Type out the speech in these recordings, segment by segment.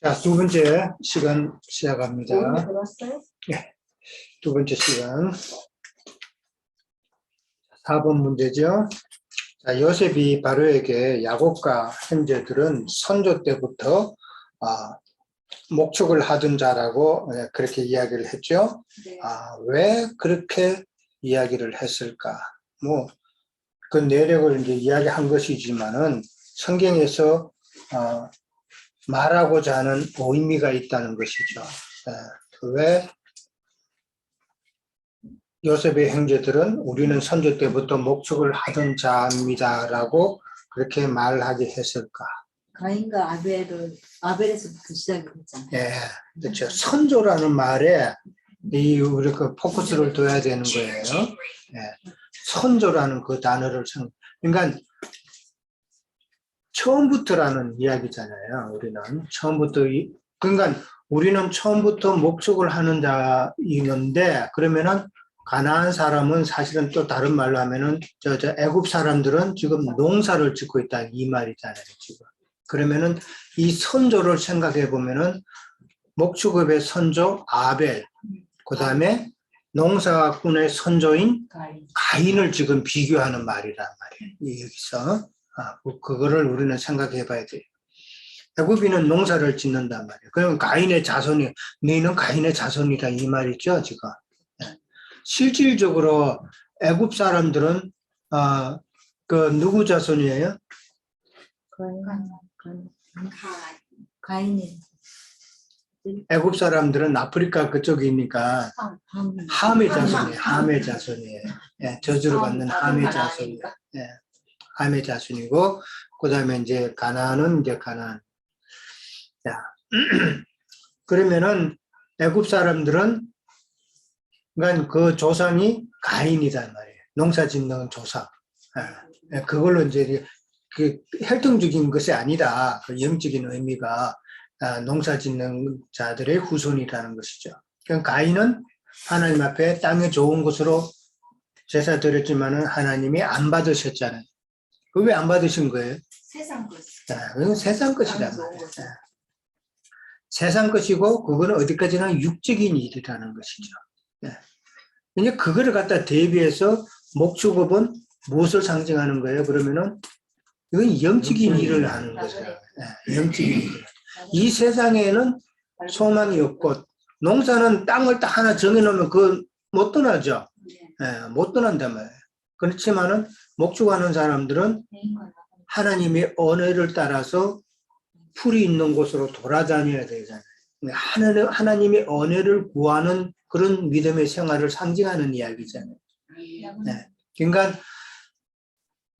자, 두 번째 시간 시작합니다. 들었어요? 네, 두 번째 시간. 4번 문제죠. 자, 요셉이 바로에게 야곱과 형제들은 선조 때부터 목축을 하던 자라고 그렇게 이야기를 했죠. 네. 왜 그렇게 이야기를 했을까? 그 내력을 이제 이야기한 것이지만은 성경에서 말하고자 하는 의미가 있다는 것이죠. 왜 요셉의 형제들은 우리는 선조 때부터 목축을 하던 자입니다라고 그렇게 말하게 했을까? 가인과 아벨에서부터 시작이 됐잖아요. 예, 그렇죠. 선조라는 말에 우리 그 포커스를 둬야 되는 거예요. 예, 선조라는 그 단어를 그러니까 처음부터라는 이야기잖아요. 우리는 처음부터 그러니까 우리는 처음부터 목축을 하는 자이는데 그러면은 가나안 사람은 사실은 또 다른 말로 하면은 저 애굽 사람들은 지금 농사를 짓고 있다 이 말이잖아요. 지금 그러면은 이 선조를 생각해 보면은 목축업의 선조 아벨, 그 다음에 농사꾼의 선조인 가인을 지금 비교하는 말이란 말이에요. 여기서 그거를 우리는 생각해 봐야 돼요. 애굽인은 농사를 짓는단 말이에요. 그러면 가인의 자손이, 너희는 가인의 자손이다 이 말이죠, 지금. 실질적으로 애굽 사람들은 그 누구 자손이에요? 가인이. 애굽 사람들은 아프리카 그쪽이니까 함의 자손이에요. 함의 자손이에요. 예, 저주를 받는 함의 자손. 예, 함의 자손이고, 그 다음에 이제 가나안은 이제 가나안. 자, 그러면은 애굽 사람들은 그러니까 그 조상이 가인이란 말이에요. 농사 짓는 조상. 예, 그걸로 이제 그 혈통적인 것이 아니라 그 영적인 의미가 농사 짓는 자들의 후손이라는 것이죠. 그러니까 가인은 하나님 앞에 땅에 좋은 것으로 제사 드렸지만은 하나님이 안 받으셨잖아요. 그 왜 안 받으신 거예요? 세상 것. 그건 세상 것이란 말이에요. 세상 것이고 그거는 어디까지나 육적인 일이라는 것이죠. 이제 그거를 갖다 대비해서 목축업은 무엇을 상징하는 거예요? 그러면은 이건 영적인 일을 하는 거죠. 영적인 일. 이 세상에는 소망이 없고 농사는 땅을 딱 하나 정해놓으면 그거 못 떠나죠. 못 떠난단 말이에요. 그렇지만은 목축하는 사람들은 하나님의 언어를 따라서 풀이 있는 곳으로 돌아다녀야 되잖아요. 하나님의 언어를 구하는 그런 믿음의 생활을 상징하는 이야기잖아요. 그러니까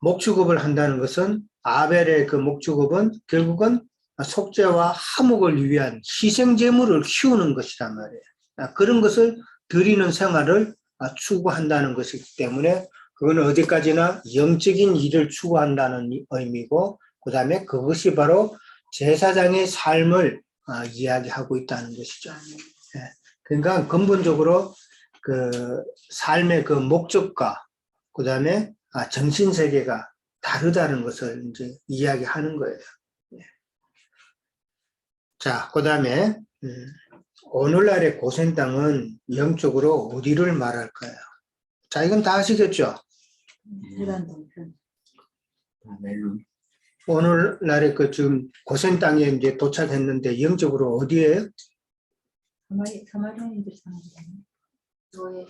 목축업을 한다는 것은 아벨의 그 목축업은 결국은 속죄와 화목을 위한 희생제물을 키우는 것이란 말이에요. 그런 것을 드리는 생활을 추구한다는 것이기 때문에 그거는 어디까지나 영적인 일을 추구한다는 의미고 그 다음에 그것이 바로 제사장의 삶을 이야기하고 있다는 것이죠. 그러니까 근본적으로 그 삶의 그 목적과 그 다음에 정신세계가 다르다는 것을 이제 이야기하는 거예요. 자, 그 다음에 오늘날의 고센 땅은 영적으로 어디를 말할까요? 자, 이건 다 아시겠죠? 오늘날의 그 지금 고센 땅에 이제 도착했는데 영적으로 어디예요? 사마리아인들 사는 거예요.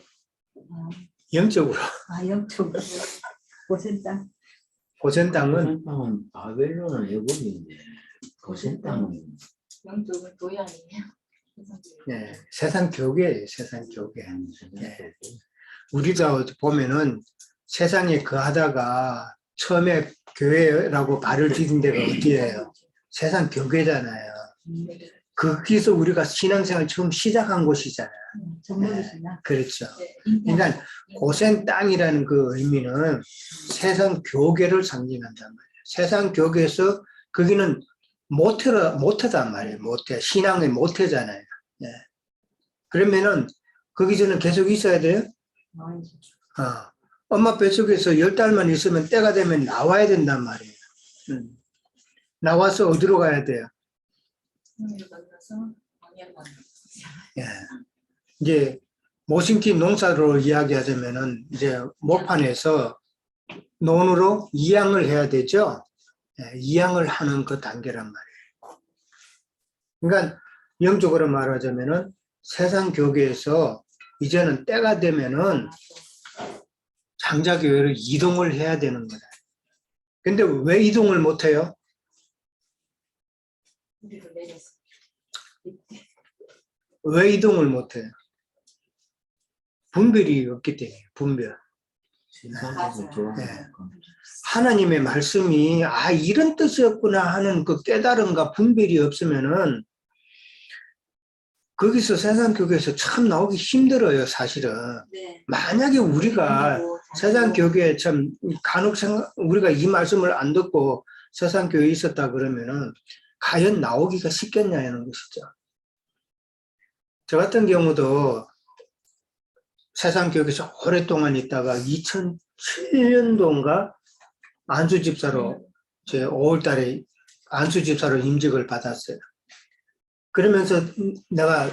영적으로. 영적으로. 고센 땅. 고센 땅은 바벨론은 애굽인데 고센 땅은 영적은 도양이에요. 네, 세상 교계예요. 세상 교계. 우리가 보면은 세상에 거하다가 처음에 교회라고 발을 디딘 데가 어디예요? 세상 교계잖아요. 거기서 우리가 신앙생활 처음 시작한 곳이잖아요. 그렇죠. 그러니까 고센 땅이라는 그 의미는 세상 교계를 상징한단 말이에요. 세상 교계에서 거기는 모태단 말이에요. 모태. 신앙의 모태잖아요. 그러면은 거기 저는 계속 있어야 돼요? 엄마 뱃속에서 10달만 있으면 때가 되면 나와야 된단 말이에요. 나와서 어디로 가야 돼요? 승리를 건너서 왕년 건너. 예. 이제 모신기 농사로 이야기하자면은 이제 모판에서 논으로 이양을 해야 되죠. 예, 이양을 하는 그 단계란 말이에요. 그러니까 영적으로 말하자면은 세상 교계에서 이제는 때가 되면은 장자교회로 이동을 해야 되는 거다. 근데 왜 이동을 못 해요? 우리를 내려서. 왜 이동을 못 해요? 분별이 없기 때문에 분별. 세상에서 좋아하는 네. 거. 하나님의 말씀이 이런 뜻이었구나 하는 그 깨달음과 분별이 없으면은 거기서 세상 교계에서 참 나오기 힘들어요, 사실은. 네. 만약에 우리가 세상 교계에 참 간혹 우리가 이 말씀을 안 듣고 세상 교회에 있었다 그러면은 과연 나오기가 쉽겠냐는 것이죠. 저 같은 경우도 세상 교회에서 오랫동안 있다가 2007년도인가 안수집사로 제 5월달에 안수집사로 임직을 받았어요. 그러면서 내가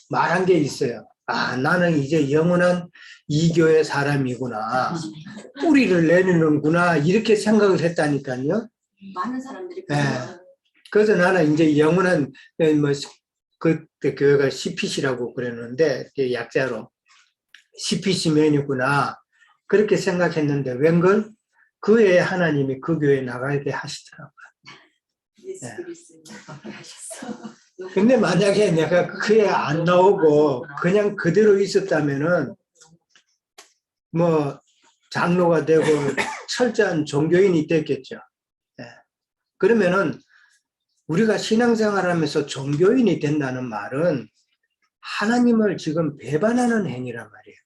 말한 게 있어요. 나는 이제 영원한 이 교회 사람이구나. 뿌리를 내리는구나. 이렇게 생각을 했다니까요. 많은 사람들이 네. 그래서 나는 이제 영원한, 그때 교회가 CPC라고 그랬는데, 약자로 CPC맨이구나. 그렇게 생각했는데, 웬걸 그 애 하나님이 그 교회에 나가게 하시더라고요. 예수 그리스도님 하셨어. 근데 만약에 내가 그에 안 나오고 그냥 그대로 있었다면은 뭐 장로가 되고 철저한 종교인이 됐겠죠. 예. 그러면은 우리가 신앙생활하면서 종교인이 된다는 말은 하나님을 지금 배반하는 행위란 말이에요.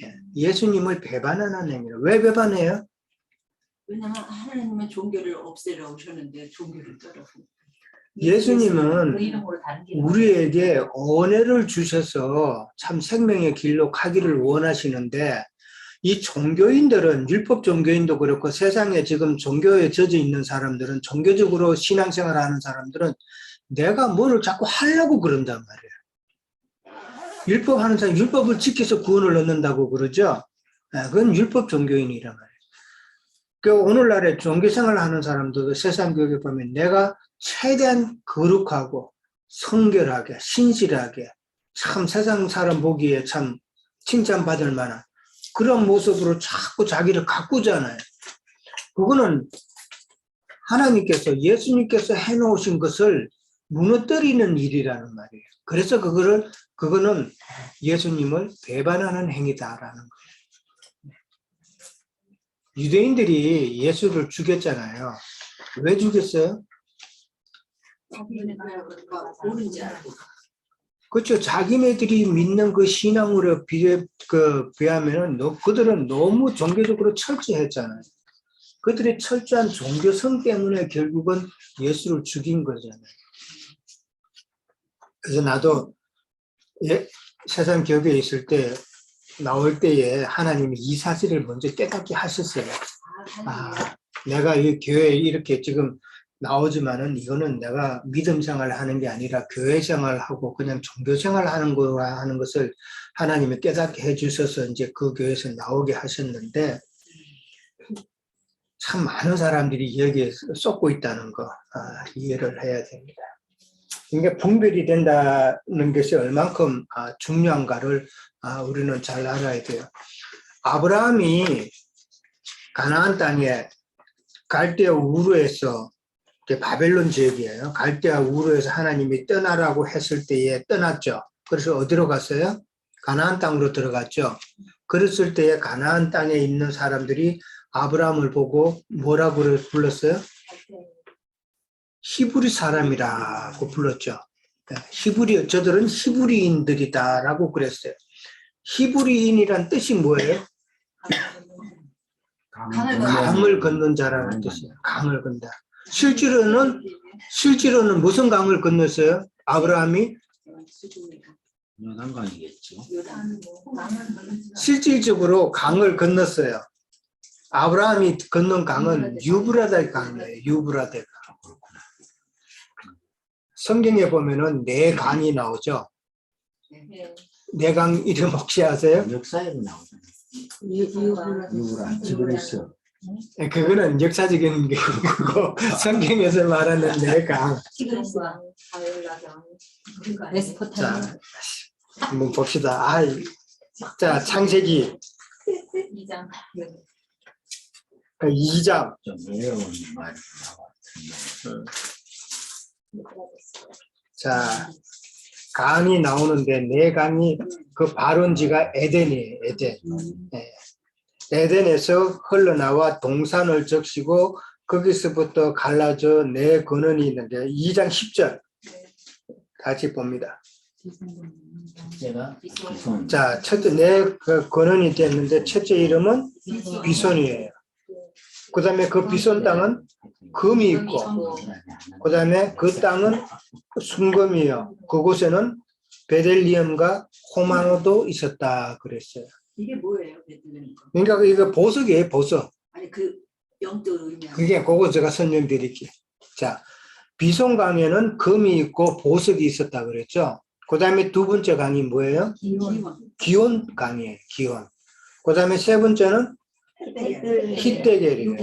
예. 예수님을 배반하는 행위라. 왜 배반해요? 왜냐면 하나님은 종교를 없애려 오셨는데 종교를 떨어고. 예수님은 우리에게 은혜를 주셔서 참 생명의 길로 가기를 원하시는데 이 종교인들은 율법 종교인도 그렇고 세상에 지금 종교에 젖어 있는 사람들은 종교적으로 신앙생활 하는 사람들은 내가 뭐를 자꾸 하려고 그런단 말이에요. 율법 하는 사람 율법을 지켜서 구원을 얻는다고 그러죠. 그건 율법 종교인이란 말이에요. 그 오늘날에 종교생활 하는 사람들도 세상 교육에 보면 내가 최대한 거룩하고 성결하게 신실하게 참 세상 사람 보기에 참 칭찬받을 만한 그런 모습으로 자꾸 자기를 가꾸잖아요. 그거는 하나님께서 예수님께서 해놓으신 것을 무너뜨리는 일이라는 말이에요. 그래서 그거는 예수님을 배반하는 행위다라는 거예요. 유대인들이 예수를 죽였잖아요. 왜 죽였어요? 옳은지 알고. 그렇죠. 자기네들이 믿는 그 신앙으로 비하면은 그들은 너무 종교적으로 철저했잖아요. 그들의 철저한 종교성 때문에 결국은 예수를 죽인 거잖아요. 그래서 나도 세상 교회에 있을 때 나올 때에 하나님이 이 사실을 먼저 깨닫게 하셨어요. 내가 이 교회에 이렇게 지금 나오지만은 이거는 내가 믿음 생활을 하는 게 아니라 교회 생활을 하고 그냥 종교 생활을 하는 거라 하는 것을 하나님이 깨닫게 해주셔서 이제 그 교회에서 나오게 하셨는데 참 많은 사람들이 여기에 쏟고 있다는 거 이해를 해야 됩니다. 그러니까 분별이 된다는 것이 얼만큼 중요한가를 우리는 잘 알아야 돼요. 아브라함이 가나안 땅에 갈대아 우르에서 바벨론 지역이에요. 갈대아 우르에서 하나님이 떠나라고 했을 때에 떠났죠. 그래서 어디로 갔어요? 가나안 땅으로 들어갔죠. 그랬을 때에 가나안 땅에 있는 사람들이 아브라함을 보고 뭐라고 불렀어요? 히브리 사람이라고 불렀죠. 저들은 히브리인들이다라고 그랬어요. 히브리인이란 뜻이 뭐예요? 강을 걷는 자라는 뜻이에요. 강을 건다. 실제로는 무슨 강을 건넜어요? 아브라함이? 요단강이겠죠. 실질적으로 강을 건넜어요. 아브라함이 건넌 강은 유브라데 강이에요. 유브라데 강. 성경에 보면은 네 강이 나오죠. 네. 네 강 이름 혹시 아세요? 역사에도 나오잖아요. 유브라 지브리스. 네, 그거는 역사적인 거고 성경에서 말하는 네 강. 티그리스강, 바이올라강, 자, 메소포타미아, 한번 봅시다. 자, 창세기 2장. 2장. 좀 어려운 말이 나와. 자, 강이 나오는데 네 강이 그 발원지가 에덴이에요. 에덴. 네. 에덴에서 흘러나와 동산을 적시고 거기서부터 갈라져 네 근원이 있는데 2장 10절 같이 봅니다. 첫째가 비손. 자, 첫째 네 그 근원이 됐는데 첫째 이름은 비손이에요. 그 다음에 그 비손 땅은 금이 있고 그 다음에 그 땅은 순금이요. 그곳에는 베델리엄과 호마노도 있었다 그랬어요. 이게 뭐예요, 베들레헴 거? 그러니까 이거 보석이에요, 보석. 아니 그 영적 의미하고. 그게 그거 제가 설명드릴게요. 자, 비손강에는 금이 있고 보석이 있었다 그랬죠. 그 다음에 두 번째 강이 뭐예요? 기원. 기온 강이에요, 기온. 그 다음에 세 번째는 히데겔이에요.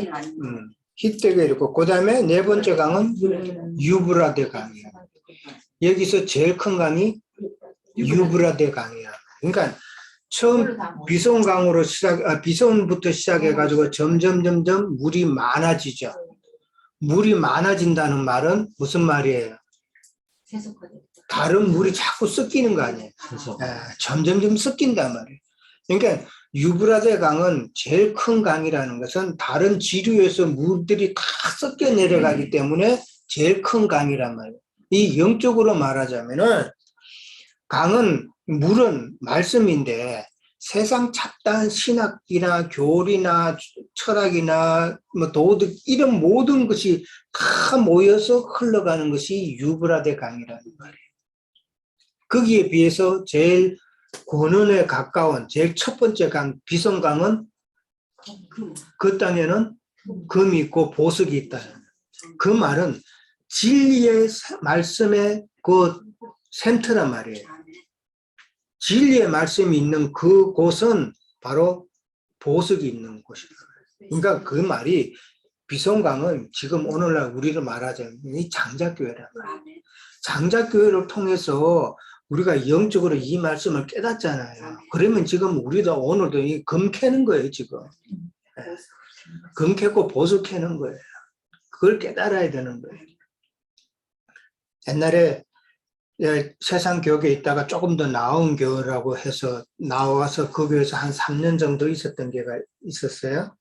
히데겔이고, 그 다음에 네 번째 강은 유브라데 강이에요. 여기서 제일 큰 강이 유브라데 강이야. 그러니까 처음 비손강으로 비손부터 시작해가지고 점점 물이 많아지죠. 물이 많아진다는 말은 무슨 말이에요? 다른 물이 자꾸 섞이는 거 아니에요? 점점 섞인단 말이에요. 그러니까 유브라데 강은 제일 큰 강이라는 것은 다른 지류에서 물들이 다 섞여 내려가기 때문에 제일 큰 강이란 말이에요. 이 영적으로 말하자면은 강은 물은 말씀인데 세상 잡다한 신학이나 교리나 철학이나 뭐 도덕 이런 모든 것이 다 모여서 흘러가는 것이 유브라데 강이라는 말이에요. 거기에 비해서 제일 근원에 가까운 제일 첫 번째 강 비손강은 그 땅에는 금이 있고 보석이 있다. 그 말은 진리의 말씀의 그 센터란 말이에요. 진리의 말씀이 있는 그곳은 바로 보석이 있는 곳이다. 그러니까 그 말이 비손강은 지금 오늘날 우리를 말하자면 이 장자교회란 말이에요. 장자교회를 통해서 우리가 영적으로 이 말씀을 깨닫잖아요. 그러면 지금 우리도 오늘도 이 금 캐는 거예요, 지금. 금 캐고 보석 캐는 거예요. 그걸 깨달아야 되는 거예요. 옛날에 세상 교회에 있다가 조금 더 나은 교회라고 해서 나와서 그 교회에서 한 3년 정도 있었던 교회가 있었어요.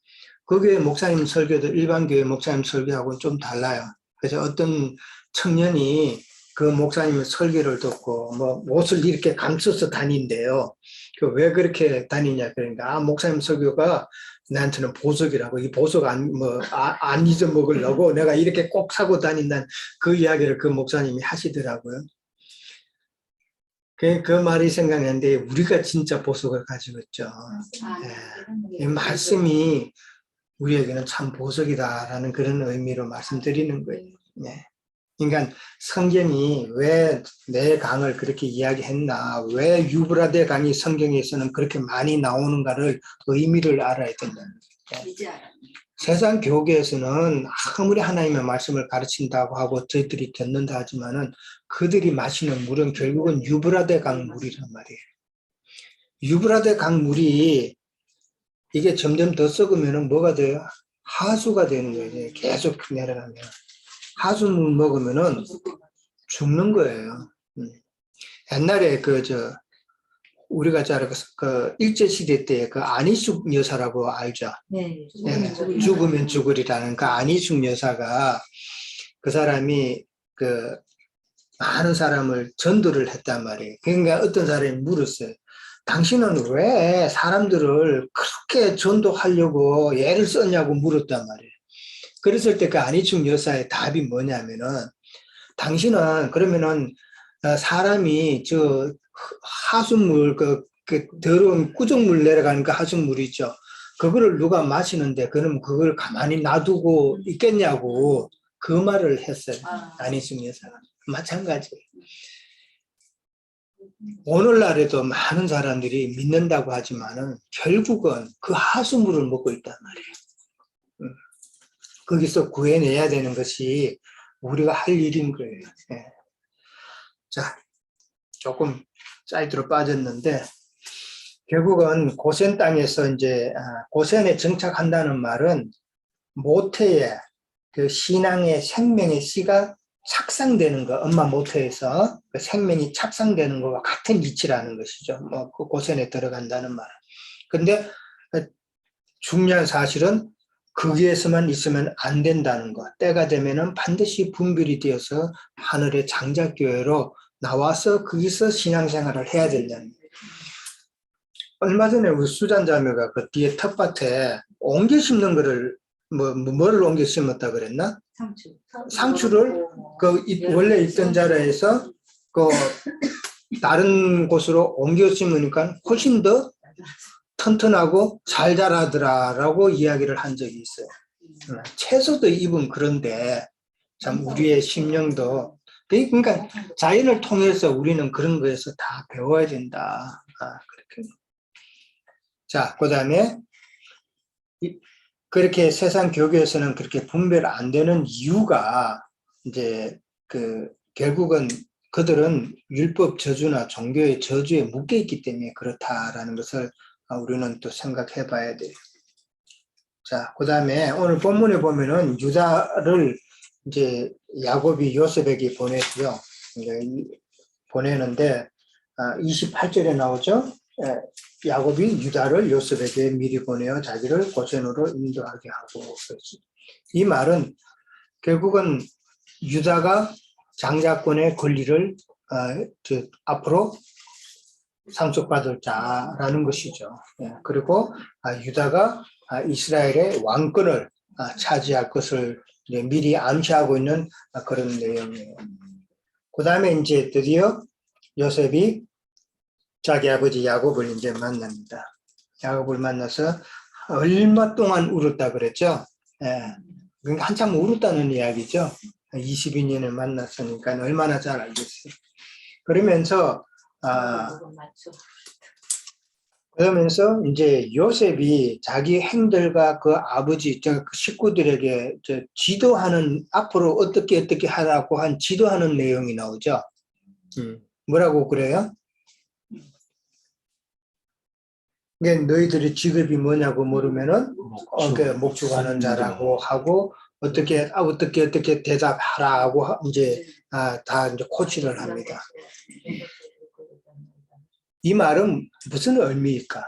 그 교회 목사님 설교도 일반 교회 목사님 설교하고는 좀 달라요. 그래서 어떤 청년이 그 목사님의 설교를 듣고 뭐 옷을 이렇게 감춰서 다닌대요. 왜 그렇게 다니냐 그러니까 목사님 설교가 나한테는 보석이라고 이 보석 안 잊어먹으려고 내가 이렇게 꼭 사고 다닌다는 그 이야기를 그 목사님이 하시더라고요. 그 말이 생각나는데 우리가 진짜 보석을 가지고 있죠. 이 말씀이 우리에게는 참 보석이다라는 그런 의미로 말씀드리는 거예요. 네. 그러니까 성경이 왜 내 강을 그렇게 이야기했나, 왜 유브라데 강이 성경에서는 그렇게 많이 나오는가를 의미를 알아야 된다는 거예요. 세상 교계에서는 아무리 하나님의 말씀을 가르친다고 하고 저희들이 듣는다 하지만은 그들이 마시는 물은 결국은 유브라데 강 물이란 말이에요. 유브라데 강 물이 이게 점점 더 썩으면은 뭐가 돼요? 하수가 되는 거예요. 계속 내려가면. 하수물 먹으면은 죽는 거예요. 옛날에 우리가 잘 일제시대 때 그 안희숙 여사라고 알죠? 네. 죽으면 죽으리라는 그 안희숙 여사가 그 사람이 많은 사람을 전도를 했단 말이에요. 그러니까 어떤 사람이 물었어요. 당신은 왜 사람들을 그렇게 전도하려고 애를 썼냐고 물었단 말이에요. 그랬을 때 그 안희숙 여사의 답이 뭐냐면은 당신은 그러면은 사람이 하수물 더러운 꾸정물 내려가는 그 하수물 있죠. 그거를 누가 마시는데 그럼 그걸 가만히 놔두고 있겠냐고 그 말을 했어요. 아. 안희승 여사가. 마찬가지. 오늘날에도 많은 사람들이 믿는다고 하지만은 결국은 그 하수물을 먹고 있단 말이에요. 거기서 구해내야 되는 것이 우리가 할 일인 거예요. 예. 자, 조금 사이트로 빠졌는데 결국은 고센 땅에서 이제 고센에 정착한다는 말은 모태의 그 신앙의 생명의 씨가 착상되는 거, 엄마 모태에서 그 생명이 착상되는 것과 같은 이치라는 것이죠. 뭐 그 고센에 들어간다는 말. 근데 중요한 사실은 거기에서만 있으면 안 된다는 것. 때가 되면은 반드시 분별이 되어서 하늘의 장작교회로 나와서 거기서 신앙생활을 해야 된다는 거예요. 얼마 전에 우리 수잔 자매가 그 뒤에 텃밭에 옮겨 심는 거를 뭐를 옮겨 심었다 그랬나? 상추를 그 원래 있던 자리에서 그 다른 곳으로 옮겨 심으니까 훨씬 더 튼튼하고 잘 자라더라라고 이야기를 한 적이 있어요. 채소도 입은 그런데 참 우리의 심령도 그러니까 자연을 통해서 우리는 그런 거에서 다 배워야 된다. 그렇게. 자, 그다음에 그렇게 세상 교계에서는 그렇게 분별 안 되는 이유가 이제 그 결국은 그들은 율법 저주나 종교의 저주에 묶여 있기 때문에 그렇다라는 것을 우리는 또 생각해 봐야 돼요. 자, 그 다음에 오늘 본문에 보면은 유다를 이제 야곱이 요셉에게 보내고요. 보내는데 28절에 나오죠. 야곱이 유다를 요셉에게 미리 보내어 자기를 고센으로 인도하게 하고, 이 말은 결국은 유다가 장자권의 권리를 앞으로 상속받을 자라는 것이죠. 그리고 유다가 이스라엘의 왕권을 차지할 것을 미리 암시하고 있는 그런 내용이에요. 그 다음에 이제 드디어 요셉이 자기 아버지 야곱을 이제 만납니다. 야곱을 만나서 얼마 동안 울었다 그랬죠. 그러니까 한참 울었다는 이야기죠. 22년을 만났으니까 얼마나 잘 알겠어요. 그러면서 이제 요셉이 자기 행들과 그 아버지, 그 식구들에게 지도하는, 앞으로 어떻게 하라고 한 지도하는 내용이 나오죠. 뭐라고 그래요? 그러니까 너희들의 직업이 뭐냐고 물으면은 목축하는 자라고 하고 어떻게 대답하라고 이제 다 이제 코치를 합니다. 이 말은 무슨 의미일까?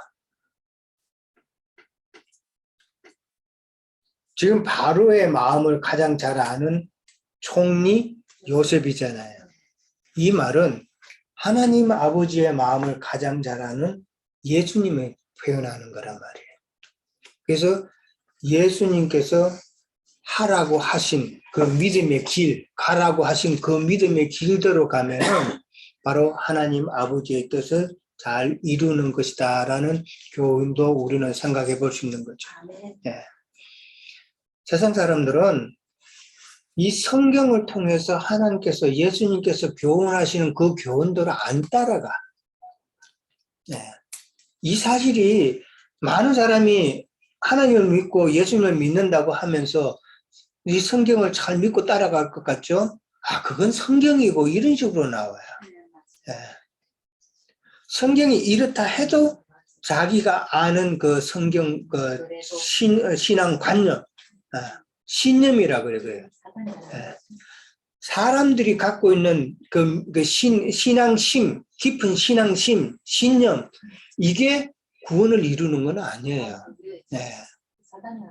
지금 바로의 마음을 가장 잘 아는 총리 요셉이잖아요. 이 말은 하나님 아버지의 마음을 가장 잘 아는 예수님을 표현하는 거란 말이에요. 그래서 예수님께서 하라고 하신 그 믿음의 길, 가라고 하신 그 믿음의 길대로 가면은 바로 하나님 아버지의 뜻을 잘 이루는 것이다 라는 교훈도 우리는 생각해 볼 수 있는 거죠. 세상 사람들은 이 성경을 통해서 하나님께서, 예수님께서 교훈하시는 그 교훈들을 안 따라가. 이 사실이 많은 사람이 하나님을 믿고 예수님을 믿는다고 하면서 이 성경을 잘 믿고 따라갈 것 같죠? 그건 성경이고 이런 식으로 나와요. 성경이 이렇다 해도 자기가 아는 그 성경 그 신앙관념, 신념이라 그래요. 사람들이 갖고 있는 그 신앙심, 깊은 신앙심, 신념, 이게 구원을 이루는 건 아니에요.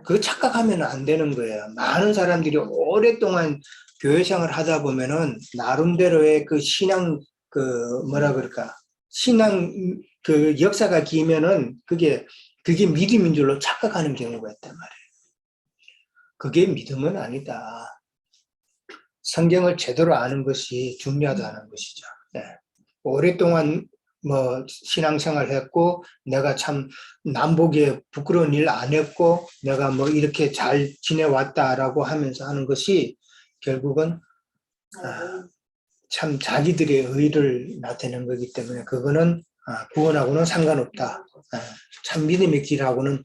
그거 착각하면 안 되는 거예요. 많은 사람들이 오랫동안 교회 생활을 하다 보면은 나름대로의 그 신앙 신앙 그 역사가 기면은 그게 믿음인 줄로 착각하는 경우가 있단 말이에요. 그게 믿음은 아니다. 성경을 제대로 아는 것이 중요하다는 것이죠. 오랫동안 신앙생활 했고, 내가 참 남보기에 부끄러운 일 안 했고, 내가 이렇게 잘 지내왔다라고 하면서 하는 것이 결국은 참 자기들의 의를 나타내는 거기 때문에 그거는 구원하고는 상관없다. 참 믿음의 길하고는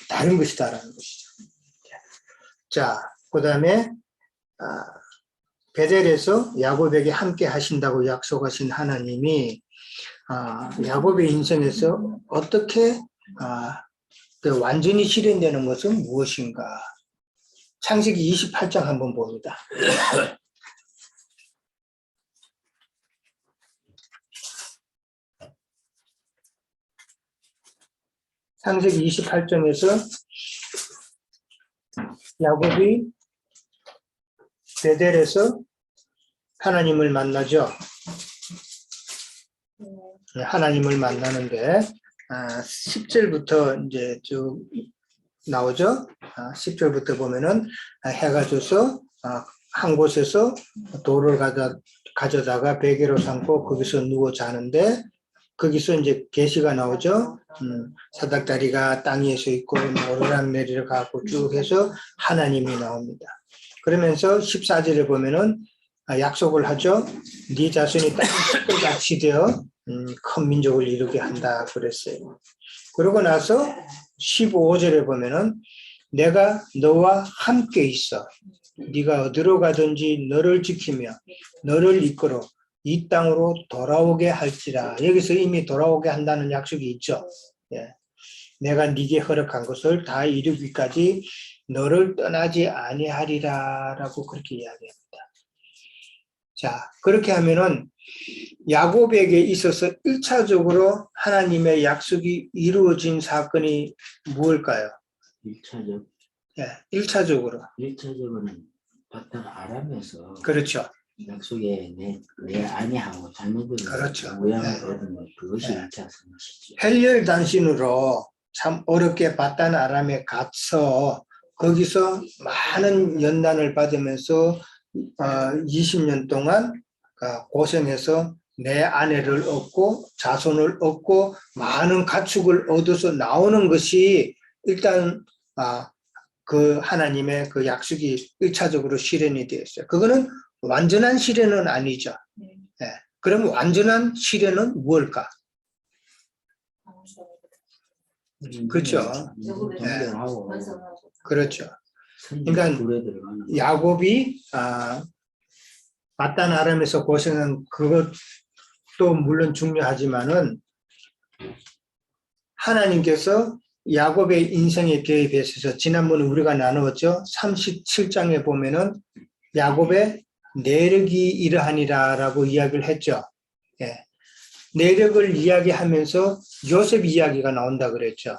다른 것이다라는 것이죠. 자, 그 다음에 베델에서 야곱에게 함께 하신다고 약속하신 하나님이 야곱의 인생에서 어떻게 완전히 실현되는 것은 무엇인가? 창세기 28장 한번 봅니다. 창세기 28장에서 야곱이 베델에서 하나님을 만나죠. 하나님을 만나는데 10절부터 이제 쭉 나오죠. 10절부터 보면은 해가 져서 한 곳에서 돌을 가져다가 베개로 삼고 거기서 누워 자는데 거기서 이제 계시가 나오죠. 사닥다리가 땅 위에 서 있고 오르락내리락 가고 쭉 해서 하나님이 나옵니다. 그러면서 14절에 보면은 약속을 하죠. 네 자손이 땅 끝같이 되어 큰 민족을 이루게 한다 그랬어요. 그러고 나서 15절에 보면은 내가 너와 함께 있어. 네가 어디로 가든지 너를 지키며 너를 이끌어 이 땅으로 돌아오게 할지라. 여기서 이미 돌아오게 한다는 약속이 있죠. 예. 내가 네게 허락한 것을 다 이루기까지 너를 떠나지 아니하리라 라고 그렇게 이야기합니다. 자, 그렇게 하면은 야곱에게 있어서 1차적으로 하나님의 약속이 이루어진 사건이 무엇일까요? 1차적. 예, 1차적으로. 1차적으로는 바탄 아람에서 그렇죠. 약속에 내 아내하고 자녀들을 그렇죠. 모양을 네. 얻은 것, 그것이 네. 1차 선택이죠. 헬렬단신으로 참 어렵게 바단 아람에 가서 거기서 많은 연단을 받으면서 20년 동안 고생해서 내 아내를 얻고 자손을 얻고 많은 가축을 얻어서 나오는 것이 일단 그 하나님의 그 약속이 1차적으로 실현이 되었어요. 그거는 완전한 실현은 아니죠. 네. 그럼 완전한 실현은 무엇일까? 그렇죠. 존경하고 그렇죠. 그러니까 야곱이 바단 아람에서 고생한 그것도 물론 중요하지만은 하나님께서 야곱의 인생에 개입해서 지난번에 우리가 나누었죠. 37장에 보면은 야곱의 내력이 이러하니라라고 이야기를 했죠. 예. 내력을 이야기하면서 요셉 이야기가 나온다 그랬죠.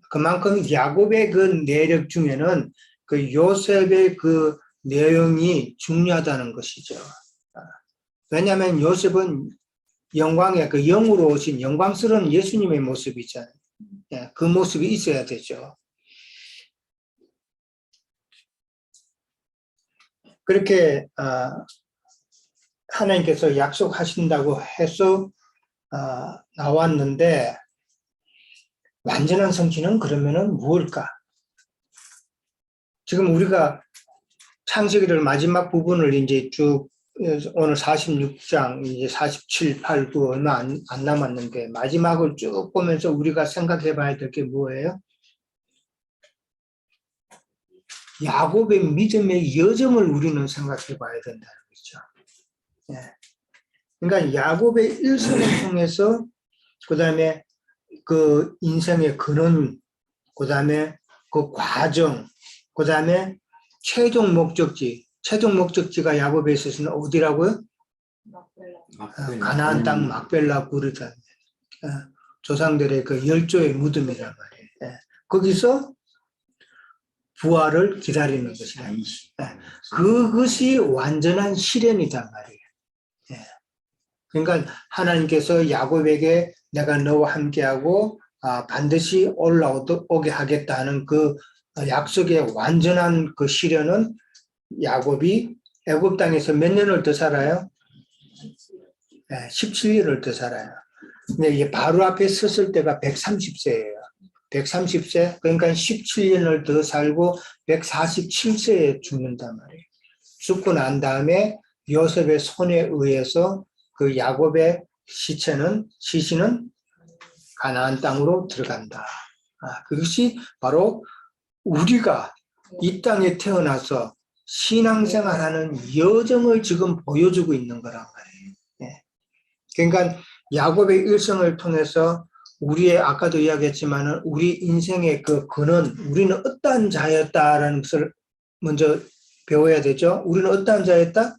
그만큼 야곱의 그 내력 중에는 그 요셉의 그 내용이 중요하다는 것이죠. 왜냐하면 요셉은 영광의 그 영으로 오신 영광스러운 예수님의 모습이잖아요. 예, 그 모습이 있어야 되죠. 그렇게 하나님께서 약속하신다고 해서 나왔는데 완전한 성취는 그러면은 무엇일까? 지금 우리가 창세기를 마지막 부분을 이제 쭉 오늘 46장 이제 47, 8, 9 얼마 안 남았는데 마지막을 쭉 보면서 우리가 생각해 봐야 될 게 뭐예요? 야곱의 믿음의 여정을 우리는 생각해 봐야 된다는 거죠. 예. 그러니까 야곱의 일생을 통해서 그 다음에 그 인생의 근원, 그 다음에 그 과정, 그 다음에 최종 목적지가 야곱에 있어서는 어디라고요? 가나안 땅 막벨라 구르다. 조상들의 그 열조의 무덤이란 말이에요. 예. 거기서 부활을 기다리는 것이다. 그것이 완전한 실현이단 말이에요. 예. 그러니까 하나님께서 야곱에게 내가 너와 함께하고 반드시 올라오게 하겠다 하는 그 약속의 완전한 그 실현은 야곱이 애굽 땅에서 몇 년을 더 살아요? 17년을 더 살아요. 근데 이게 바로 앞에 섰을 때가 130세예요. 130세, 그러니까 17년을 더 살고 147세에 죽는단 말이에요. 죽고 난 다음에 요셉의 손에 의해서 그 야곱의 시신은 가나안 땅으로 들어간다. 그것이 바로 우리가 이 땅에 태어나서 신앙생활하는 여정을 지금 보여주고 있는 거란 말이에요. 예. 그러니까 야곱의 일생을 통해서 우리의 아까도 이야기했지만은 우리 인생의 그 근원, 우리는 어떠한 자였다라는 것을 먼저 배워야 되죠. 우리는 어떠한 자였다?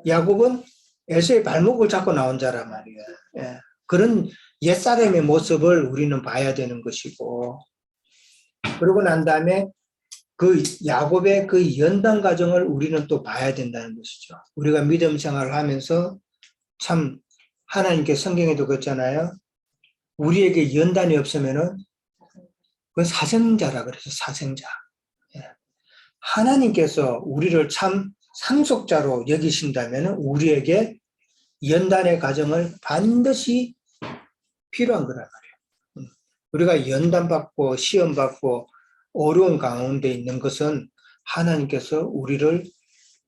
야곱은 에서의 발목을 잡고 나온 자란 말이에요. 예. 그런 옛사람의 모습을 우리는 봐야 되는 것이고, 그러고 난 다음에 그 야곱의 그 연단 과정을 우리는 또 봐야 된다는 것이죠. 우리가 믿음 생활을 하면서 참 하나님께 성경에도 그랬잖아요. 우리에게 연단이 없으면은 그건 사생자라 그래서 사생자. 예. 하나님께서 우리를 참 상속자로 여기신다면 우리에게 연단의 과정을 반드시 필요한 거란 말이에요. 우리가 연단받고 시험받고 어려운 가운데 있는 것은 하나님께서 우리를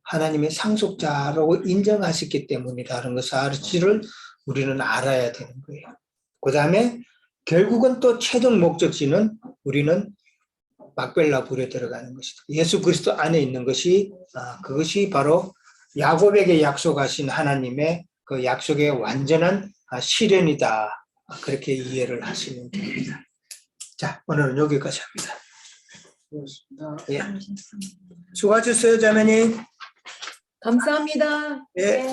하나님의 상속자로 인정하셨기 때문이라는 것을 우리는 알아야 되는 거예요. 그 다음에 결국은 또 최종 목적지는 우리는 막벨라 불에 들어가는 것이다. 예수 그리스도 안에 있는 것이 그것이 바로 야곱에게 약속하신 하나님의 그 약속의 완전한 실현이다. 그렇게 이해를 하시면 됩니다. 자, 오늘은 여기까지 합니다. 예. 수고하셨어요, 자매님. 감사합니다. 예.